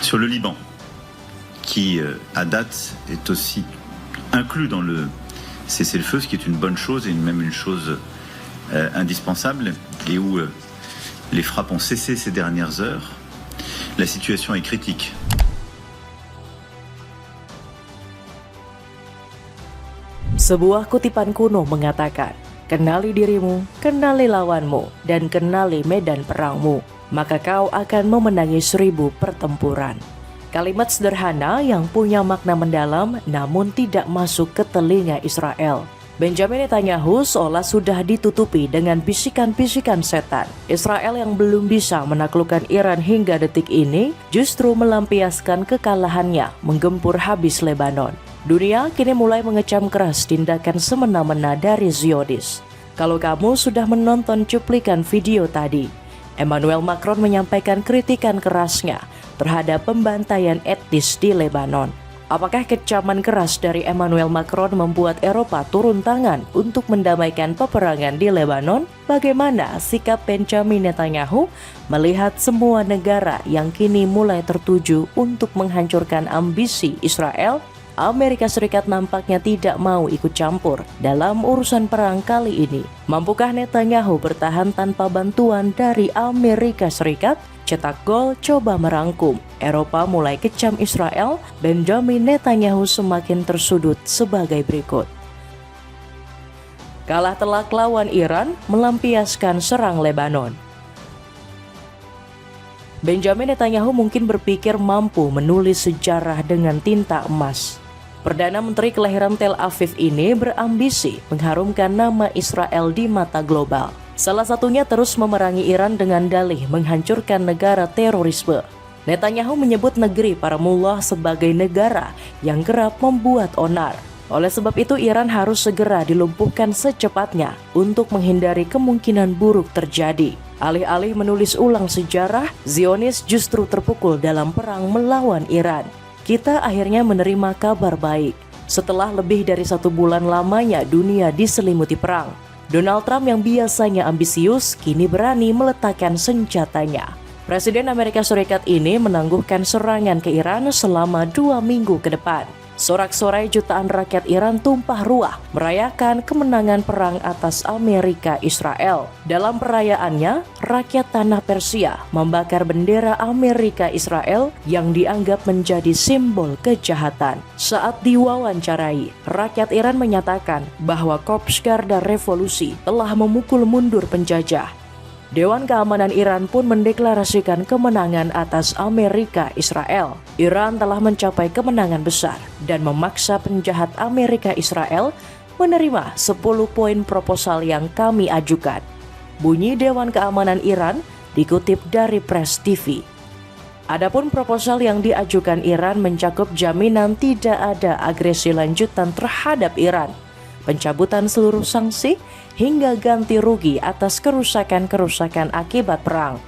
Sur le Liban, qui à date est aussi inclus dans le cessez-le-feu, ce qui est une bonne chose et même une chose indispensable, et où les frappes ont cessé ces dernières heures, la situation est critique. Sebuah kutipan kuno mengatakan, kenali dirimu, kenali lawanmu, dan kenali medan perangmu, maka kau akan memenangi 1000 pertempuran. Kalimat sederhana yang punya makna mendalam namun tidak masuk ke telinga Israel. Benjamin Netanyahu seolah sudah ditutupi dengan bisikan-bisikan setan. Israel yang belum bisa menaklukkan Iran hingga detik ini justru melampiaskan kekalahannya menggempur habis Lebanon. Dunia kini mulai mengecam keras tindakan semena-mena dari Zionis. Kalau kamu sudah menonton cuplikan video tadi, Emmanuel Macron menyampaikan kritikan kerasnya terhadap pembantaian etnis di Lebanon. Apakah kecaman keras dari Emmanuel Macron membuat Eropa turun tangan untuk mendamaikan peperangan di Lebanon? Bagaimana sikap Benjamin Netanyahu melihat semua negara yang kini mulai tertuju untuk menghancurkan ambisi Israel? Amerika Serikat nampaknya tidak mau ikut campur dalam urusan perang kali ini. Mampukah Netanyahu bertahan tanpa bantuan dari Amerika Serikat? Cetak gol, coba merangkum. Eropa mulai kecam Israel, Benjamin Netanyahu semakin tersudut sebagai berikut. Kalah telak lawan Iran, melampiaskan serang Lebanon. Benjamin Netanyahu mungkin berpikir mampu menulis sejarah dengan tinta emas. Perdana Menteri kelahiran Tel Aviv ini berambisi mengharumkan nama Israel di mata global. Salah satunya terus memerangi Iran dengan dalih menghancurkan negara terorisme. Netanyahu menyebut negeri para mullah sebagai negara yang kerap membuat onar. Oleh sebab itu Iran harus segera dilumpuhkan secepatnya untuk menghindari kemungkinan buruk terjadi. Alih-alih menulis ulang sejarah, Zionis justru terpukul dalam perang melawan Iran. Kita akhirnya menerima kabar baik. Setelah lebih dari 1 bulan lamanya dunia diselimuti perang, Donald Trump yang biasanya ambisius kini berani meletakkan senjatanya. Presiden Amerika Serikat ini menangguhkan serangan ke Iran selama 2 minggu ke depan. Sorak-sorai jutaan rakyat Iran tumpah ruah merayakan kemenangan perang atas Amerika Israel. Dalam perayaannya, rakyat tanah Persia membakar bendera Amerika Israel yang dianggap menjadi simbol kejahatan. Saat diwawancarai, rakyat Iran menyatakan bahwa Korps Garda Revolusi telah memukul mundur penjajah. Dewan Keamanan Iran pun mendeklarasikan kemenangan atas Amerika Israel. Iran telah mencapai kemenangan besar dan memaksa penjahat Amerika Israel menerima 10 poin proposal yang kami ajukan. Bunyi Dewan Keamanan Iran dikutip dari Press TV. Adapun proposal yang diajukan Iran mencakup jaminan tidak ada agresi lanjutan terhadap Iran, pencabutan seluruh sanksi, hingga ganti rugi atas kerusakan-kerusakan akibat perang.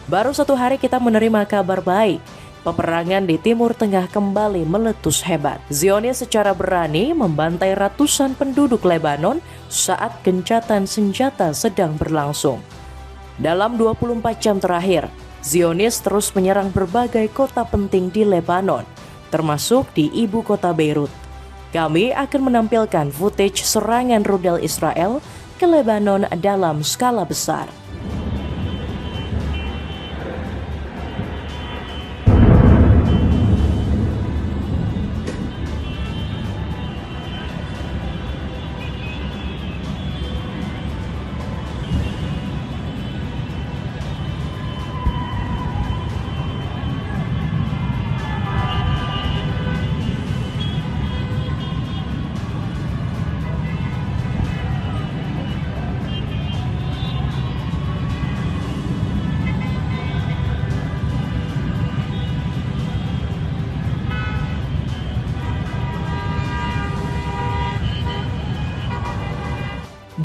Baru 1 hari kita menerima kabar baik. Peperangan di Timur Tengah kembali meletus hebat. Zionis secara berani membantai ratusan penduduk Lebanon saat gencatan senjata sedang berlangsung. Dalam 24 jam terakhir, Zionis terus menyerang berbagai kota penting di Lebanon, termasuk di ibu kota Beirut. Kami akan menampilkan footage serangan rudal Israel ke Lebanon dalam skala besar.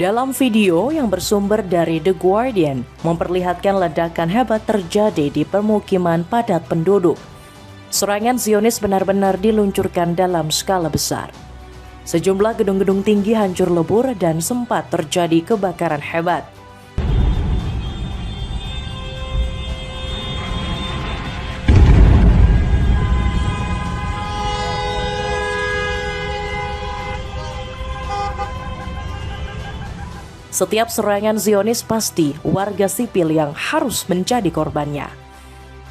Dalam video yang bersumber dari The Guardian memperlihatkan ledakan hebat terjadi di permukiman padat penduduk. Serangan Zionis benar-benar diluncurkan dalam skala besar. Sejumlah gedung-gedung tinggi hancur lebur dan sempat terjadi kebakaran hebat. Setiap serangan Zionis pasti warga sipil yang harus menjadi korbannya.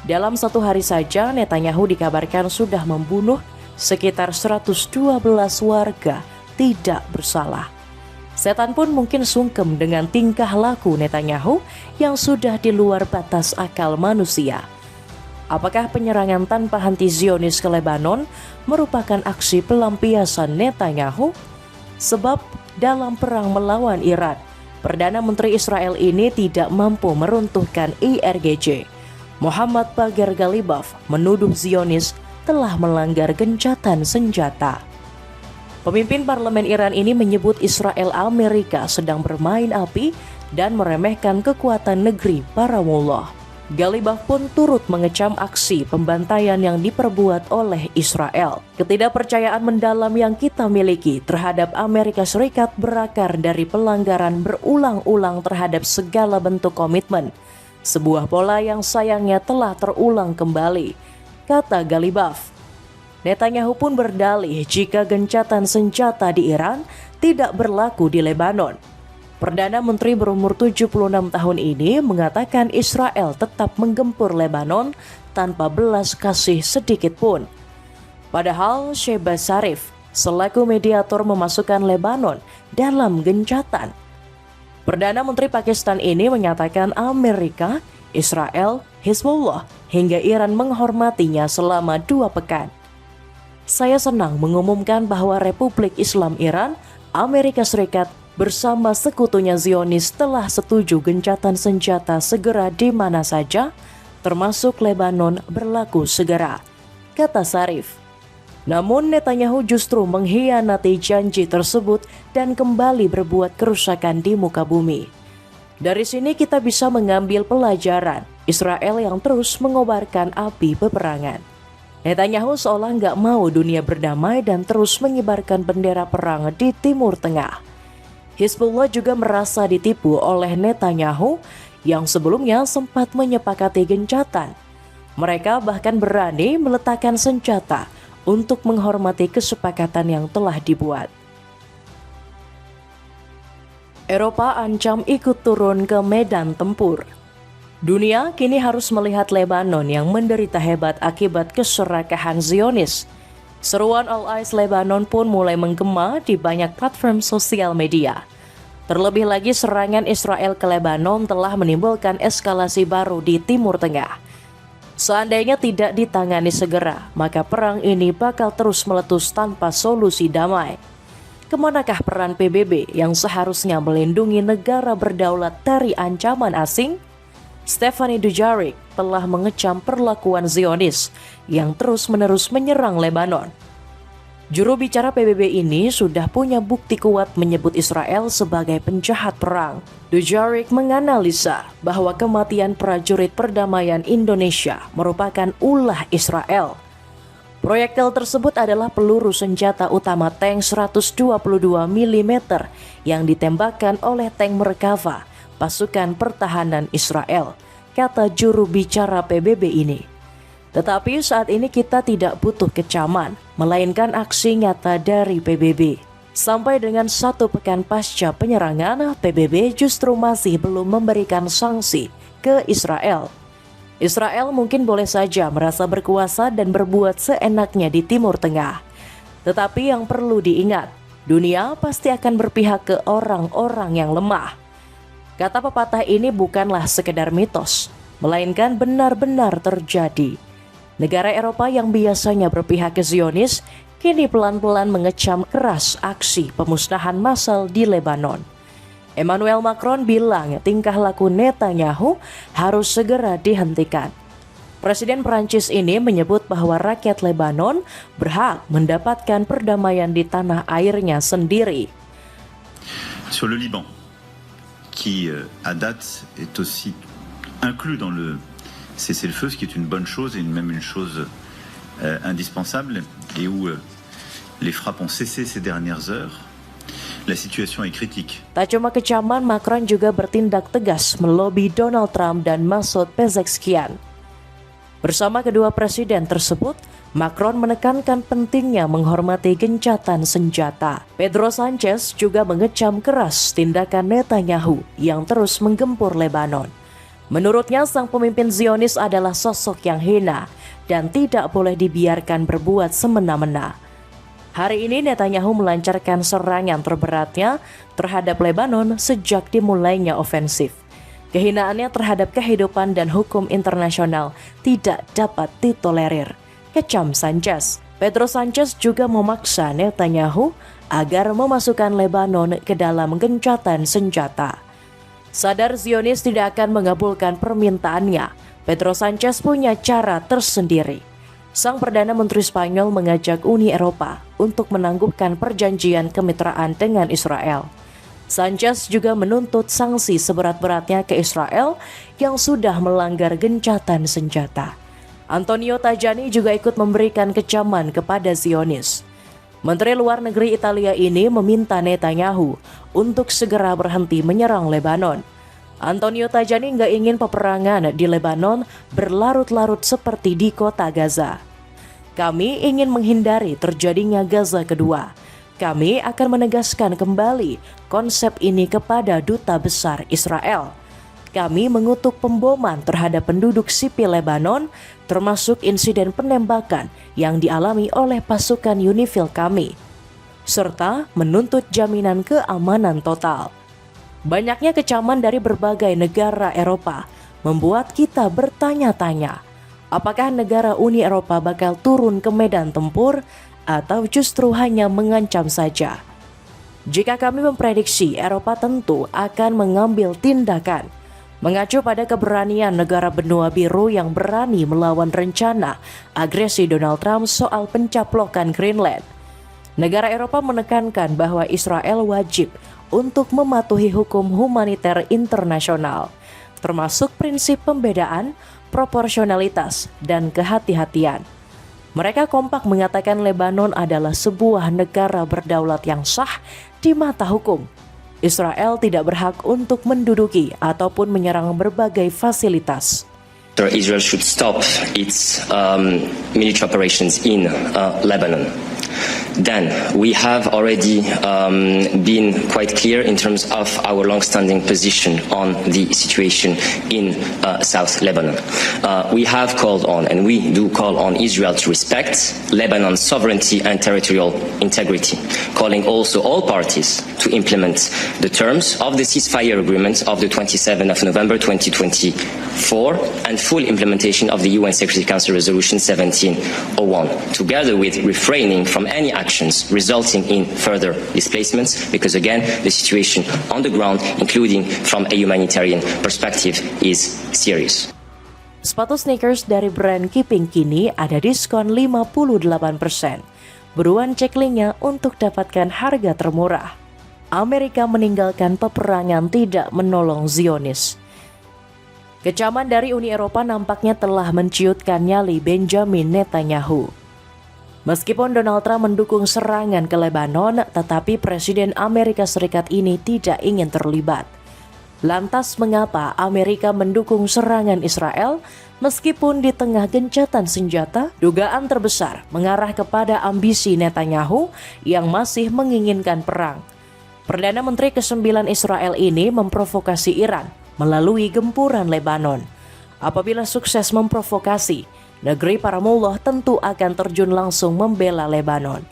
Dalam 1 hari saja, Netanyahu dikabarkan sudah membunuh sekitar 112 warga tidak bersalah. Setan pun mungkin sungkem dengan tingkah laku Netanyahu yang sudah di luar batas akal manusia. Apakah penyerangan tanpa henti Zionis ke Lebanon merupakan aksi pelampiasan Netanyahu? Sebab dalam perang melawan Iran, Perdana Menteri Israel ini tidak mampu meruntuhkan IRGC. Mohammad Bagher Ghalibaf menuduh Zionis telah melanggar gencatan senjata. Pemimpin parlemen Iran ini menyebut Israel Amerika sedang bermain api dan meremehkan kekuatan negeri para mullah. Ghalibaf pun turut mengecam aksi pembantaian yang diperbuat oleh Israel. Ketidakpercayaan mendalam yang kita miliki terhadap Amerika Serikat berakar dari pelanggaran berulang-ulang terhadap segala bentuk komitmen. Sebuah pola yang sayangnya telah terulang kembali, kata Ghalibaf. Netanyahu pun berdalih jika gencatan senjata di Iran tidak berlaku di Lebanon. Perdana Menteri berumur 76 tahun ini mengatakan Israel tetap menggempur Lebanon tanpa belas kasih sedikit pun. Padahal Shehbaz Sharif selaku mediator memasukkan Lebanon dalam gencatan. Perdana Menteri Pakistan ini menyatakan Amerika, Israel, Hizbullah hingga Iran menghormatinya selama 2 pekan. Saya senang mengumumkan bahwa Republik Islam Iran, Amerika Serikat bersama sekutunya Zionis telah setuju gencatan senjata segera di mana saja, termasuk Lebanon berlaku segera, kata Sharif. Namun Netanyahu justru mengkhianati janji tersebut dan kembali berbuat kerusakan di muka bumi. Dari sini kita bisa mengambil pelajaran Israel yang terus mengobarkan api peperangan. Netanyahu seolah nggak mau dunia berdamai dan terus mengibarkan bendera perang di Timur Tengah. Hizbullah juga merasa ditipu oleh Netanyahu yang sebelumnya sempat menyepakati gencatan. Mereka bahkan berani meletakkan senjata untuk menghormati kesepakatan yang telah dibuat. Eropa ancam ikut turun ke medan tempur. Dunia kini harus melihat Lebanon yang menderita hebat akibat keserakahan Zionis. Seruan All Eyes Lebanon pun mulai menggema di banyak platform sosial media. Terlebih lagi serangan Israel ke Lebanon telah menimbulkan eskalasi baru di Timur Tengah. Seandainya tidak ditangani segera, maka perang ini bakal terus meletus tanpa solusi damai. Kemanakah peran PBB yang seharusnya melindungi negara berdaulat dari ancaman asing? Stephanie Dujarric telah mengecam perlakuan Zionis yang terus-menerus menyerang Lebanon. Juru bicara PBB ini sudah punya bukti kuat menyebut Israel sebagai penjahat perang. Dujarric menganalisa bahwa kematian prajurit perdamaian Indonesia merupakan ulah Israel. Proyektil tersebut adalah peluru senjata utama tank 122 mm yang ditembakkan oleh tank Merkava, pasukan pertahanan Israel, kata juru bicara PBB ini. Tetapi saat ini kita tidak butuh kecaman, melainkan aksi nyata dari PBB. Sampai dengan 1 pekan pasca penyerangan, PBB justru masih belum memberikan sanksi ke Israel. Israel mungkin boleh saja merasa berkuasa dan berbuat seenaknya di Timur Tengah. Tetapi yang perlu diingat, dunia pasti akan berpihak ke orang-orang yang lemah. Kata pepatah ini bukanlah sekedar mitos, melainkan benar-benar terjadi. Negara Eropa yang biasanya berpihak ke Zionis, kini pelan-pelan mengecam keras aksi pemusnahan massal di Lebanon. Emmanuel Macron bilang tingkah laku Netanyahu harus segera dihentikan. Presiden Prancis ini menyebut bahwa rakyat Lebanon berhak mendapatkan perdamaian di tanah airnya sendiri. Sur le Liban, qui à date est aussi inclus dans le cessez-le-feu, ce qui est une bonne chose et même une chose indispensable, et où les frappes ont cessé ces dernières heures, la situation est critique. Tak cuma kecaman, Macron juga bertindak tegas melobi Donald Trump dan Masoud Pezeshkian. Bersama kedua presiden tersebut, Macron menekankan pentingnya menghormati gencatan senjata. Pedro Sanchez juga mengecam keras tindakan Netanyahu yang terus menggempur Lebanon. Menurutnya, sang pemimpin Zionis adalah sosok yang hina dan tidak boleh dibiarkan berbuat semena-mena. Hari ini Netanyahu melancarkan serangan terberatnya terhadap Lebanon sejak dimulainya ofensif. Kehinaannya terhadap kehidupan dan hukum internasional tidak dapat ditolerir, kecam Sanchez. Pedro Sanchez juga memaksa Netanyahu agar memasukkan Lebanon ke dalam gencatan senjata. Sadar Zionis tidak akan mengabulkan permintaannya, Pedro Sanchez punya cara tersendiri. Sang Perdana Menteri Spanyol mengajak Uni Eropa untuk menangguhkan perjanjian kemitraan dengan Israel. Sanchez juga menuntut sanksi seberat-beratnya ke Israel yang sudah melanggar gencatan senjata. Antonio Tajani juga ikut memberikan kecaman kepada Zionis. Menteri Luar Negeri Italia ini meminta Netanyahu untuk segera berhenti menyerang Lebanon. Antonio Tajani nggak ingin peperangan di Lebanon berlarut-larut seperti di kota Gaza. Kami ingin menghindari terjadinya Gaza kedua. Kami akan menegaskan kembali konsep ini kepada Duta Besar Israel. Kami mengutuk pemboman terhadap penduduk sipil Lebanon, termasuk insiden penembakan yang dialami oleh pasukan UNIFIL kami, serta menuntut jaminan keamanan total. Banyaknya kecaman dari berbagai negara Eropa membuat kita bertanya-tanya, apakah negara Uni Eropa bakal turun ke medan tempur atau justru hanya mengancam saja? Jika kami memprediksi, Eropa tentu akan mengambil tindakan. Mengacu pada keberanian negara benua biru yang berani melawan rencana agresi Donald Trump soal pencaplokan Greenland, negara Eropa menekankan bahwa Israel wajib untuk mematuhi hukum humaniter internasional, termasuk prinsip pembedaan, proporsionalitas, dan kehati-hatian. Mereka kompak mengatakan Lebanon adalah sebuah negara berdaulat yang sah di mata hukum. Israel tidak berhak untuk menduduki ataupun menyerang berbagai fasilitas. Israel should stop its military operations in Lebanon. Then we have already been quite clear in terms of our long-standing position on the situation in South Lebanon. We have called on, and we do call on, Israel to respect Lebanon's sovereignty and territorial integrity, calling also all parties to implement the terms of the ceasefire agreement of the 27th of November 2024 and full implementation of the UN Security Council Resolution 1701, together with refraining from any actions resulting in further displacements, because again, the situation on the ground, including from a humanitarian perspective, is serious. Sepatu sneakers dari brand Keeping kini ada diskon 58%. Buruan cek linknya untuk dapatkan harga termurah. Amerika meninggalkan peperangan tidak menolong Zionis. Kecaman dari Uni Eropa nampaknya telah menciutkan nyali Benjamin Netanyahu. Meskipun Donald Trump mendukung serangan ke Lebanon, tetapi Presiden Amerika Serikat ini tidak ingin terlibat. Lantas mengapa Amerika mendukung serangan Israel meskipun di tengah gencatan senjata? Dugaan terbesar mengarah kepada ambisi Netanyahu yang masih menginginkan perang. Perdana Menteri ke-9 Israel ini memprovokasi Iran melalui gempuran Lebanon. Apabila sukses memprovokasi, negeri para mullah tentu akan terjun langsung membela Lebanon.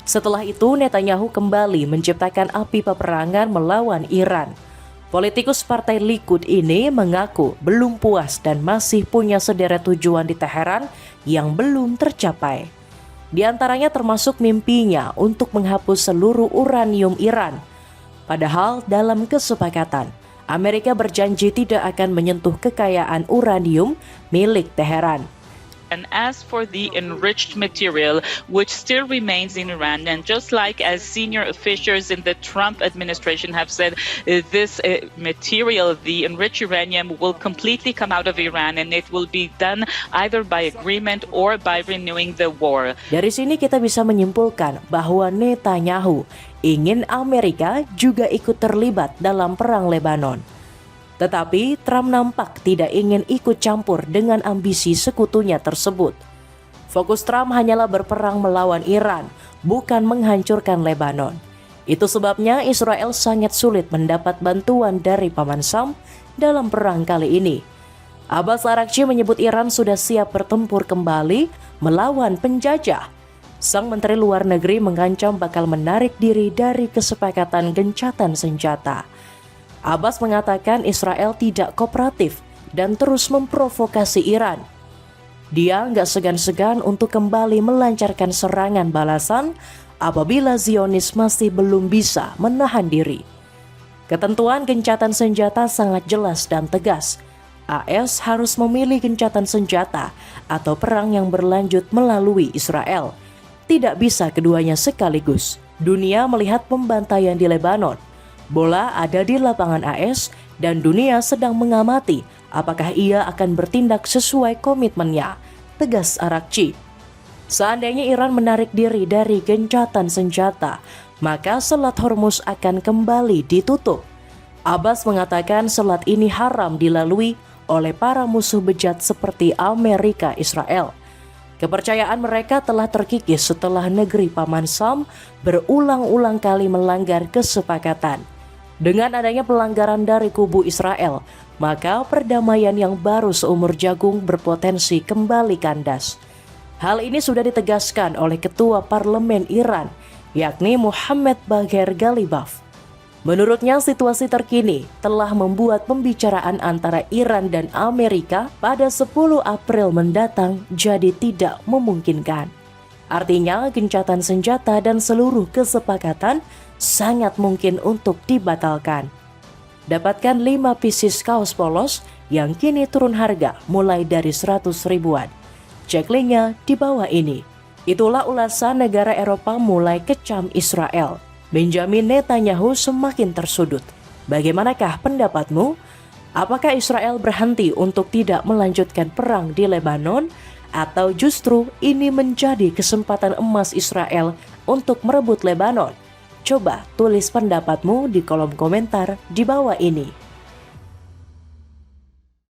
Setelah itu Netanyahu kembali menciptakan api peperangan melawan Iran. Politikus Partai Likud ini mengaku belum puas dan masih punya sederet tujuan di Teheran yang belum tercapai. Di antaranya termasuk mimpinya untuk menghapus seluruh uranium Iran. Padahal dalam kesepakatan, Amerika berjanji tidak akan menyentuh kekayaan uranium milik Teheran. And as for the enriched material, which still remains in Iran, and just like as senior officials in the Trump administration have said, this material, the enriched uranium, will completely come out of Iran, and it will be done either by agreement or by renewing the war. Dari sini kita bisa menyimpulkan bahwa Netanyahu ingin Amerika juga ikut terlibat dalam perang Lebanon. Tetapi Trump nampak tidak ingin ikut campur dengan ambisi sekutunya tersebut. Fokus Trump hanyalah berperang melawan Iran, bukan menghancurkan Lebanon. Itu sebabnya Israel sangat sulit mendapat bantuan dari Paman Sam dalam perang kali ini. Abbas Araghchi menyebut Iran sudah siap bertempur kembali melawan penjajah. Sang Menteri Luar Negeri mengancam bakal menarik diri dari kesepakatan gencatan senjata. Abbas mengatakan Israel tidak kooperatif dan terus memprovokasi Iran. Dia nggak segan-segan untuk kembali melancarkan serangan balasan apabila Zionis masih belum bisa menahan diri. Ketentuan gencatan senjata sangat jelas dan tegas. AS harus memilih gencatan senjata atau perang yang berlanjut melalui Israel. Tidak bisa keduanya sekaligus. Dunia melihat pembantaian di Lebanon. Bola ada di lapangan AS dan dunia sedang mengamati apakah ia akan bertindak sesuai komitmennya, tegas Araghchi. Seandainya Iran menarik diri dari gencatan senjata, maka Selat Hormuz akan kembali ditutup. Abbas mengatakan selat ini haram dilalui oleh para musuh bejat seperti Amerika Israel. Kepercayaan mereka telah terkikis setelah negeri Paman Sam berulang-ulang kali melanggar kesepakatan. Dengan adanya pelanggaran dari kubu Israel, maka perdamaian yang baru seumur jagung berpotensi kembali kandas. Hal ini sudah ditegaskan oleh Ketua Parlemen Iran, yakni Mohammad Bagher Ghalibaf. Menurutnya situasi terkini telah membuat pembicaraan antara Iran dan Amerika pada 10 April mendatang jadi tidak memungkinkan. Artinya gencatan senjata dan seluruh kesepakatan sangat mungkin untuk dibatalkan. Dapatkan 5 pieces kaos polos yang kini turun harga mulai dari 100 ribuan. Cek linknya di bawah ini. Itulah ulasan negara Eropa mulai kecam Israel. Benjamin Netanyahu semakin tersudut. Bagaimanakah pendapatmu? Apakah Israel berhenti untuk tidak melanjutkan perang di Lebanon? Atau justru ini menjadi kesempatan emas Israel untuk merebut Lebanon? Coba tulis pendapatmu di kolom komentar di bawah ini.